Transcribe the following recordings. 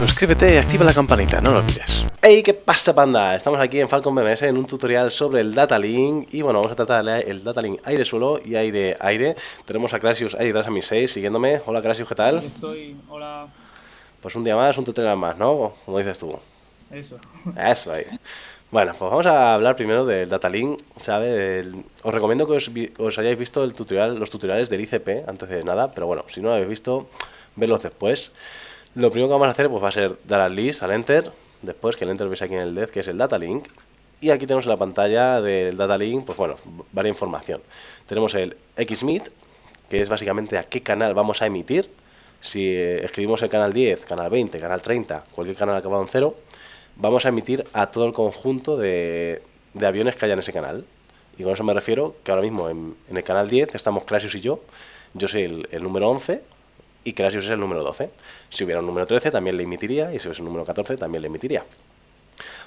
Suscríbete y activa la campanita, no lo olvides. ¡Hey! ¿Qué pasa, panda? Estamos aquí en Falcon BMS en un tutorial sobre el Data Link. Y bueno, vamos a tratar el Data Link aire-suelo y aire-aire. Tenemos a Crasius ahí detrás a mis 6 siguiéndome. Hola Crasius, ¿qué tal? Aquí estoy, hola, Pues un día más, un tutorial más, ¿no? Como dices tú. eso. Eso ahí. Bueno, pues vamos a hablar primero del Data Link, ¿sabes? Os recomiendo que os hayáis visto el tutorial, los tutoriales del ICP antes de nada, pero bueno, si no lo habéis visto, vedlos después. Lo primero que vamos a hacer pues va a ser dar al list, al enter, después que el enter veis aquí en el dev, que es el Data Link. Y aquí tenemos en la pantalla del Data Link, pues bueno, varia información. Tenemos el XMIT, que es básicamente a qué canal vamos a emitir. Si escribimos el canal 10, canal 20, canal 30, cualquier canal acabado en 0, vamos a emitir a todo el conjunto de aviones que haya en ese canal. Y con eso me refiero que ahora mismo en el canal 10 estamos Crasius y yo. Yo soy el número 11 y Crasius es el número 12. Si hubiera un número 13 también le emitiría, y si hubiese un número 14 también le emitiría.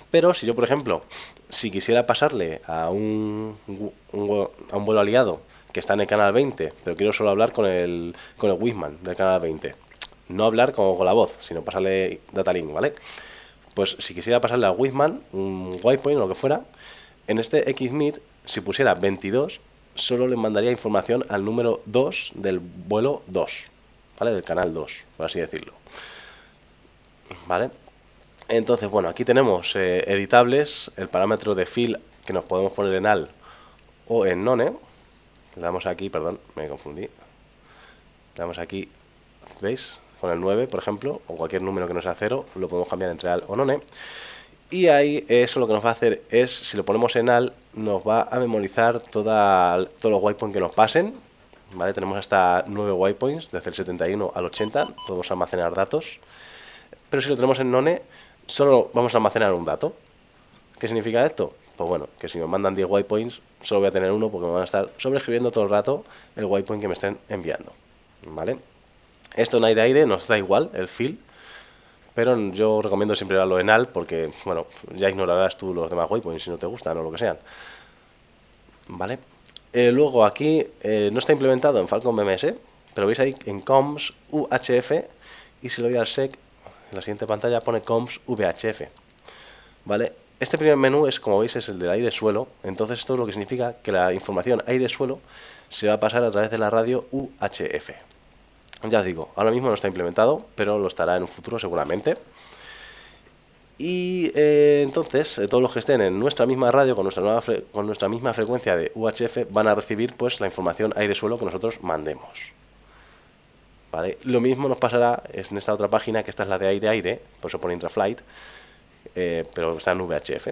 Pero si yo, por ejemplo, si quisiera pasarle a un vuelo aliado que está en el canal 20, pero quiero solo hablar con el Wingman del canal 20, no hablar con la voz, sino pasarle data link, ¿vale? Pues si quisiera pasarle al Wingman un waypoint o lo que fuera, en este XMIT, si pusiera 22, solo le mandaría información al número 2 del vuelo 2, ¿vale? Del canal 2, por así decirlo. ¿Vale? Entonces, bueno, aquí tenemos editables, el parámetro de fill que nos podemos poner en al o en none. Le damos aquí, perdón, me confundí. Le damos aquí, ¿veis? Con el 9, por ejemplo, o cualquier número que no sea 0, lo podemos cambiar entre al o none. Y ahí eso lo que nos va a hacer es, si lo ponemos en al, nos va a memorizar todos los waypoints que nos pasen. ¿Vale? Tenemos hasta 9 waypoints, desde el 71 al 80, podemos almacenar datos. Pero si lo tenemos en none, solo vamos a almacenar un dato. ¿Qué significa esto? Pues bueno, que si me mandan 10 waypoints, solo voy a tener uno porque me van a estar sobreescribiendo todo el rato el waypoint que me estén enviando. ¿Vale? Esto en aire-aire nos da igual, el fill, pero yo recomiendo siempre darlo en al porque, bueno, ya ignorarás tú los demás waypoints si no te gustan o lo que sean. ¿Vale? Luego aquí no está implementado en Falcon BMS, pero veis ahí en comms UHF, y si lo doy al sec, en la siguiente pantalla pone comms VHF. ¿Vale? Este primer menú es, como veis, es el del aire-suelo. Entonces esto es lo que significa que la información aire-suelo se va a pasar a través de la radio UHF. Ya os digo, ahora mismo no está implementado, pero lo estará en un futuro seguramente. Y entonces todos los que estén en nuestra misma radio con nuestra misma frecuencia de UHF van a recibir pues la información aire-suelo que nosotros mandemos. ¿Vale? Lo mismo nos pasará en esta otra página, que esta es la de aire-aire, por eso pone intraflight, pero está en VHF.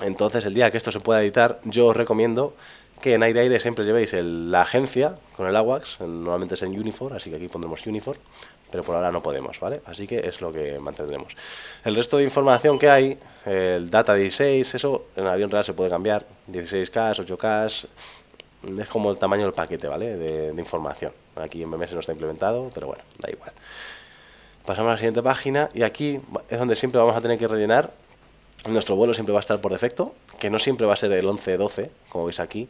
Entonces el día que esto se pueda editar, yo os recomiendo que en aire-aire siempre llevéis la agencia con el AWACS, normalmente es en Unifor, así que aquí pondremos Unifor, pero por ahora no podemos, ¿vale? Así que es lo que mantendremos. El resto de información que hay, el data 16, eso en avión real se puede cambiar, 16K, 8K, es como el tamaño del paquete, ¿vale? De información. Aquí en BMS no está implementado, pero bueno, da igual. Pasamos a la siguiente página y aquí es donde siempre vamos a tener que rellenar. Nuestro vuelo siempre va a estar por defecto, que no siempre va a ser el 11-12, como veis aquí.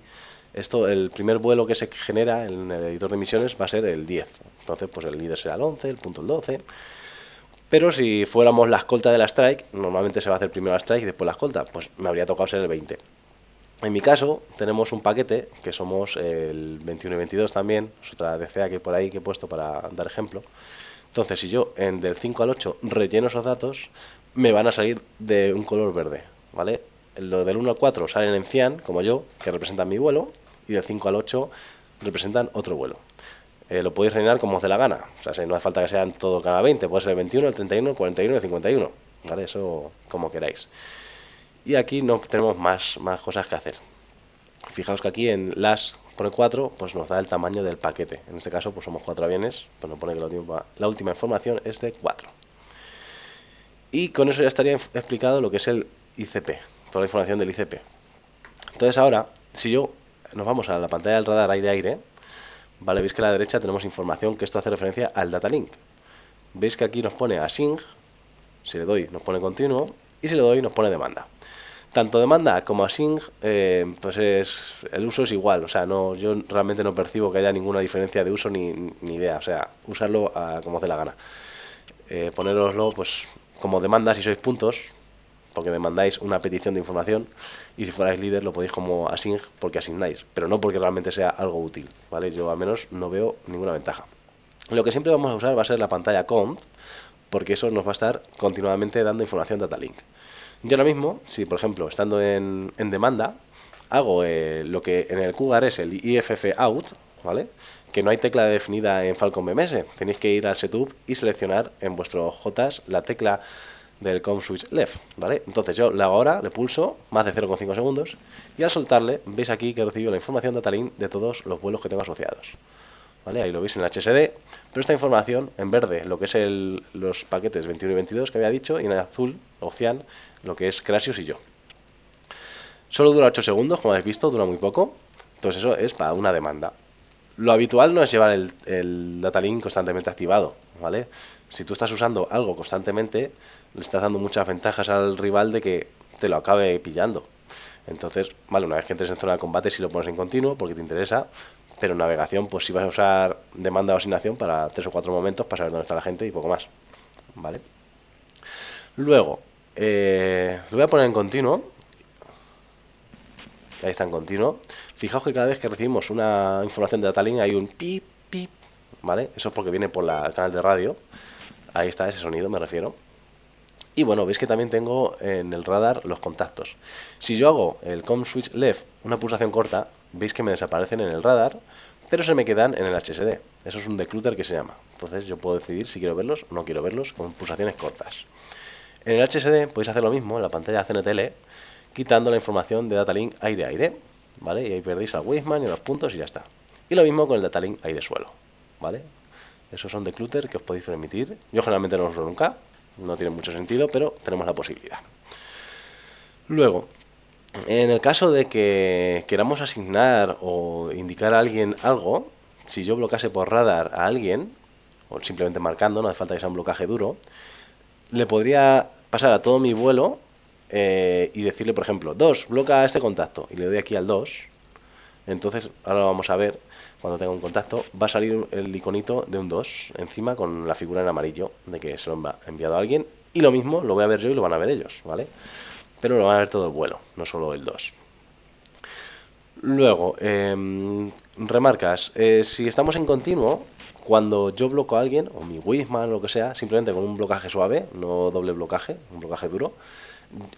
Esto, el primer vuelo que se genera en el editor de emisiones va a ser el 10. Entonces, pues el líder será el 11, el punto el 12. Pero si fuéramos la escolta de la strike, normalmente se va a hacer primero la strike y después la escolta. Pues me habría tocado ser el 20. En mi caso, tenemos un paquete, que somos el 21 y 22 también, es otra DCA que hay por ahí que he puesto para dar ejemplo. Entonces, si yo del 5 al 8 relleno esos datos, me van a salir de un color verde, ¿vale? Lo del 1 al 4 salen en cian, como yo, que representan mi vuelo, y del 5 al 8 representan otro vuelo. Lo podéis rellenar como os dé la gana, o sea, si no hace falta que sean todo cada 20, puede ser el 21, el 31, el 41 y el 51, ¿vale? Eso como queráis. Y aquí no tenemos más cosas que hacer. Fijaos que aquí en las pone 4, pues nos da el tamaño del paquete. En este caso, pues somos 4 aviones, pues nos pone que la última información es de 4. Y con eso ya estaría explicado lo que es el ICP, toda la información del ICP. Entonces ahora, si nos vamos a la pantalla del radar aire-aire, vale, veis que a la derecha tenemos información que esto hace referencia al data link. Veis que aquí nos pone async, si le doy nos pone continuo, y si le doy nos pone demanda. Tanto demanda como async, pues el uso es igual, o sea, yo realmente no percibo que haya ninguna diferencia de uso ni idea, o sea, usarlo como os dé la gana. poneroslo pues como demanda si sois puntos, porque demandáis una petición de información, y si fuerais líder lo podéis como assign porque asignáis, pero no porque realmente sea algo útil, ¿vale? Yo al menos no veo ninguna ventaja. Lo que siempre vamos a usar va a ser la pantalla cont, porque eso nos va a estar continuamente dando información datalink. Yo ahora mismo, si por ejemplo estando en demanda, hago lo que en el QGAR es el IFF out, ¿vale? Que no hay tecla definida en Falcon BMS. Tenéis que ir al setup y seleccionar en vuestro JS la tecla del COM switch left, ¿vale? Entonces yo le hago ahora, le pulso más de 0,5 segundos y al soltarle veis aquí que he recibido la información datalink de todos los vuelos que tengo asociados, ¿vale? Ahí lo veis en el HSD, pero esta información en verde lo que es los paquetes 21 y 22 que había dicho, y en azul o cian lo que es Crasius y yo. Solo dura 8 segundos, como habéis visto, dura muy poco. Entonces eso es para una demanda. Lo habitual no es llevar el datalink constantemente activado, ¿vale? Si tú estás usando algo constantemente, le estás dando muchas ventajas al rival de que te lo acabe pillando. Entonces, vale, una vez que entres en zona de combate si lo pones en continuo porque te interesa, pero en navegación pues si vas a usar demanda o asignación para 3 o 4 momentos para saber dónde está la gente y poco más, ¿vale? Luego, lo voy a poner en continuo. Ahí está en continuo. Fijaos que cada vez que recibimos una información de datalink hay un pip, pip, ¿vale? Eso es porque viene por el canal de radio. Ahí está ese sonido, me refiero. Y bueno, veis que también tengo en el radar los contactos. Si yo hago el COM switch left, una pulsación corta, veis que me desaparecen en el radar, pero se me quedan en el HSD. Eso es un declutter que se llama. Entonces yo puedo decidir si quiero verlos o no quiero verlos con pulsaciones cortas. En el HSD podéis hacer lo mismo en la pantalla CNTL, quitando la información de datalink aire-aire, ¿vale? Y ahí perdéis al Wiseman y a los puntos y ya está. Y lo mismo con el datalink aire-suelo, ¿vale? Esos son declutter que os podéis permitir. Yo generalmente no los uso nunca, no tiene mucho sentido, pero tenemos la posibilidad. Luego, en el caso de que queramos asignar o indicar a alguien algo, si yo bloquease por radar a alguien, o simplemente marcando, no hace falta que sea un blocaje duro, le podría pasar a todo mi vuelo y decirle, por ejemplo, 2, bloquea este contacto, y le doy aquí al 2. Entonces, ahora lo vamos a ver, cuando tenga un contacto, va a salir el iconito de un 2 encima con la figura en amarillo de que se lo ha enviado a alguien, y lo mismo lo voy a ver yo y lo van a ver ellos, ¿vale? Pero lo van a ver todo el vuelo, no solo el 2. Luego, remarcas, si estamos en continuo, cuando yo bloqueo a alguien, o mi Wiseman o lo que sea, simplemente con un blocaje suave, no doble blocaje, un blocaje duro,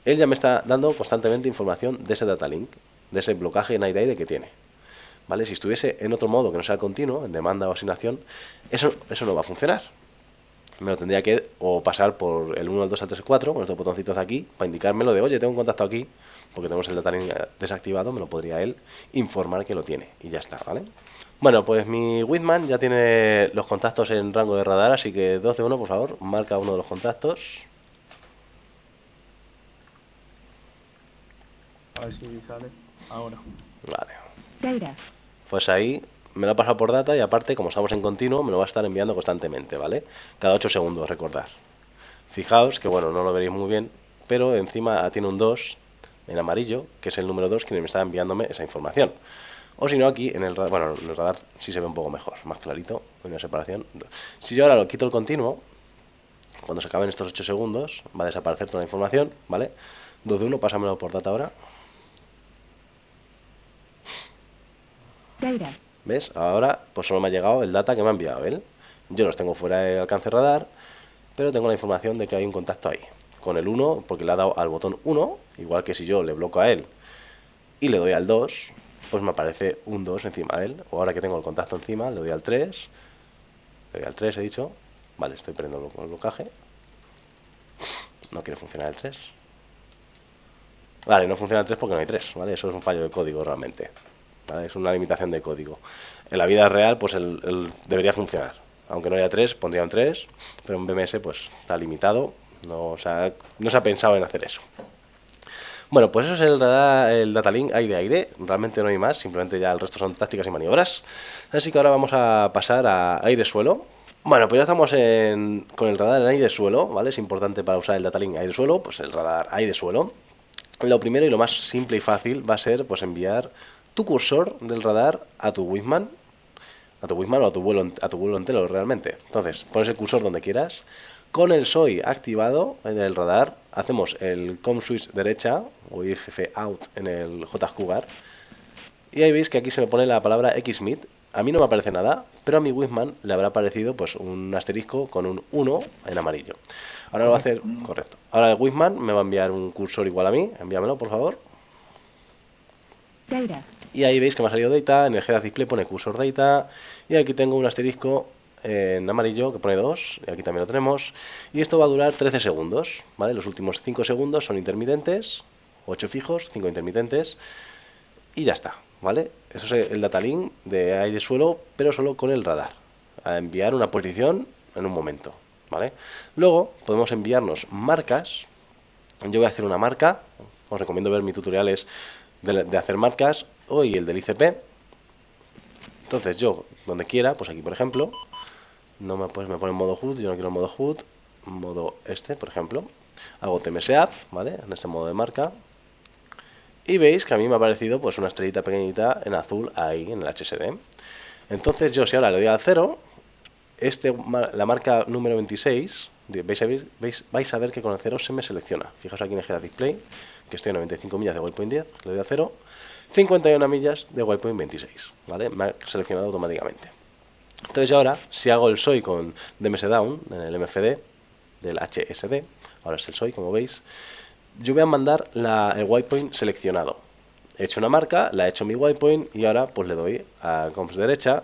él ya me está dando constantemente información de ese datalink, de ese blocaje en aire-aire que tiene. ¿Vale? Si estuviese en otro modo que no sea continuo, en demanda o asignación, eso no va a funcionar. Me lo tendría que o pasar por el 1, el 2, el 3, el 4, con estos botoncitos de aquí, para indicármelo de, oye, tengo un contacto aquí, porque tenemos el datalink desactivado, me lo podría él informar que lo tiene, y ya está, ¿vale? Bueno, pues mi Wiseman ya tiene los contactos en rango de radar, así que 2 de 1, por favor, marca uno de los contactos. A ver si sale ahora. Vale. Data. Pues ahí me lo ha pasado por data y aparte, como estamos en continuo, me lo va a estar enviando constantemente, ¿vale? Cada 8 segundos, recordad. Fijaos que, bueno, no lo veréis muy bien, pero encima tiene un 2 en amarillo, que es el número 2 que me está enviándome esa información. O si no, aquí en el radar, bueno, en el radar sí se ve un poco mejor, más clarito, en una separación. Si yo ahora lo quito el continuo, cuando se acaben estos 8 segundos, va a desaparecer toda la información, ¿vale? 2 de 1, pásamelo por data ahora. Data. ¿Ves? Ahora pues solo me ha llegado el data que me ha enviado él. Yo los tengo fuera de alcance radar, pero tengo la información de que hay un contacto ahí. Con el 1, porque le ha dado al botón 1, igual que si yo le bloqueo a él y le doy al 2, pues me aparece un 2 encima de él. O ahora que tengo el contacto encima, le doy al 3. Le doy al 3, he dicho. Vale, estoy perdiendo el blocaje. No quiere funcionar el 3. Vale, no funciona el 3 porque no hay 3, ¿vale? Eso es un fallo de código realmente, ¿vale? Es una limitación de código. En la vida real, pues debería funcionar. Aunque no haya 3, pondría un 3, pero en BMS pues está limitado. No se ha pensado en hacer eso. Bueno, pues eso es el datalink aire-aire. Realmente no hay más, simplemente ya el resto son tácticas y maniobras. Así que ahora vamos a pasar a aire-suelo. Bueno, pues ya estamos con el radar en aire-suelo, ¿vale? Es importante para usar el datalink aire-suelo, pues el radar aire-suelo. Lo primero y lo más simple y fácil va a ser pues enviar tu cursor del radar a tu Wiseman o a tu vuelo entero realmente. Entonces, pones el cursor donde quieras, con el SOI activado en el radar, hacemos el COM switch derecha o IFF out en el JCougar y ahí veis que aquí se me pone la palabra XMID. A mí no me aparece nada, pero a mi Wizman le habrá aparecido pues un asterisco con un 1 en amarillo. Ahora lo va a hacer, correcto. Ahora el Wizman me va a enviar un cursor igual a mí, envíamelo por favor. Data. Y ahí veis que me ha salido data, en el head display pone cursor data y aquí tengo un asterisco en amarillo que pone 2 y aquí también lo tenemos y esto va a durar 13 segundos, ¿vale? Los últimos 5 segundos son intermitentes, 8 fijos, 5 intermitentes y ya está, ¿vale? Eso es el data link de aire-suelo, pero solo con el radar, a enviar una posición en un momento, ¿vale? Luego podemos enviarnos marcas. Yo voy a hacer una marca, os recomiendo ver mis tutoriales de hacer marcas y el del ICP. Entonces yo, donde quiera, pues aquí por ejemplo, me pone en modo HUD, yo no quiero modo HUD, modo por ejemplo, hago TMSApp, ¿vale? En este modo de marca. Y veis que a mí me ha aparecido pues una estrellita pequeñita en azul ahí en el HSD. Entonces yo si ahora le doy al 0, la marca número 26, vais a ver que con el 0 se me selecciona. Fijaos aquí en el head display, que estoy a 95 millas de waypoint 10, le doy a 0, 51 millas de waypoint 26, ¿vale? Me ha seleccionado automáticamente. Entonces yo ahora, si hago el SOI con DMS Down, en el MFD del HSD, ahora es el SOI, como veis, yo voy a mandar el waypoint seleccionado. He hecho una marca, la he hecho mi waypoint y ahora pues le doy a comps derecha,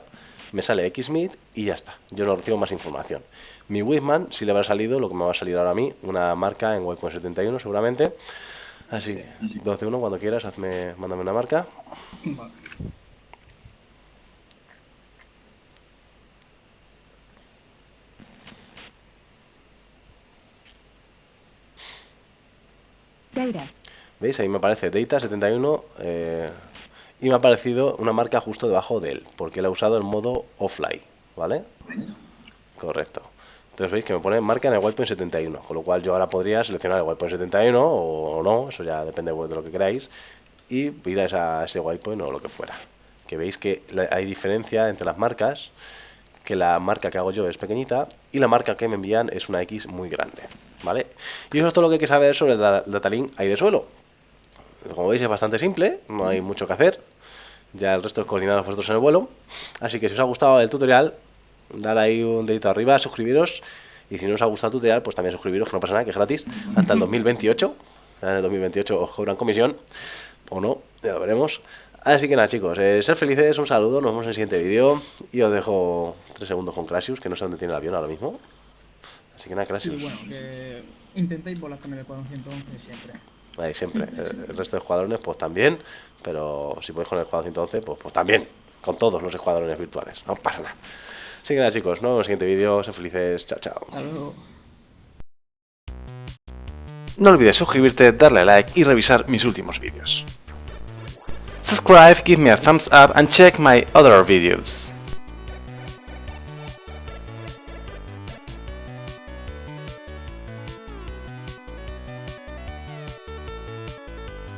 me sale XMID y ya está. Yo no recibo más información. Mi Wizman sí le habrá salido lo que me va a salir ahora a mí, una marca en waypoint 71 seguramente. Así, 12.1 cuando quieras, mándame una marca. Vale. Data. ¿Veis? Ahí me aparece Data 71 y me ha aparecido una marca justo debajo de él, porque él ha usado el modo offline, ¿vale? Correcto. Entonces veis que me pone marca en el waypoint 71, con lo cual yo ahora podría seleccionar el waypoint 71 o no, eso ya depende de lo que queráis, y ir a ese waypoint o lo que fuera. Que veis que hay diferencia entre las marcas, que la marca que hago yo es pequeñita y la marca que me envían es una X muy grande, ¿vale? Y eso es todo lo que hay que saber sobre el datalink aire-suelo. Como veis es bastante simple, no hay mucho que hacer, ya el resto es coordinados vosotros en el vuelo, así que si os ha gustado el tutorial, dar ahí un dedito arriba, suscribiros, y si no os ha gustado el tutorial, pues también suscribiros, que no pasa nada, que es gratis, hasta el 2028, en el 2028 os cobran comisión, o no, ya lo veremos. Así que nada chicos, ser felices, un saludo, nos vemos en el siguiente vídeo, y os dejo 3 segundos con Crasius, que no sé dónde tiene el avión ahora mismo, así que nada, Crasius. Sí, bueno, que intentéis volar con el escuadrón 111 siempre. Ahí siempre, el resto de escuadrones pues también, pero si podéis con el escuadrón 111 pues también, con todos los escuadrones virtuales, no pasa nada. Así que nada chicos, nos vemos en el siguiente vídeo, sed felices, chao chao. Hasta luego. No olvides suscribirte, darle a like y revisar mis últimos vídeos. Subscribe, give me a thumbs up and check my other videos.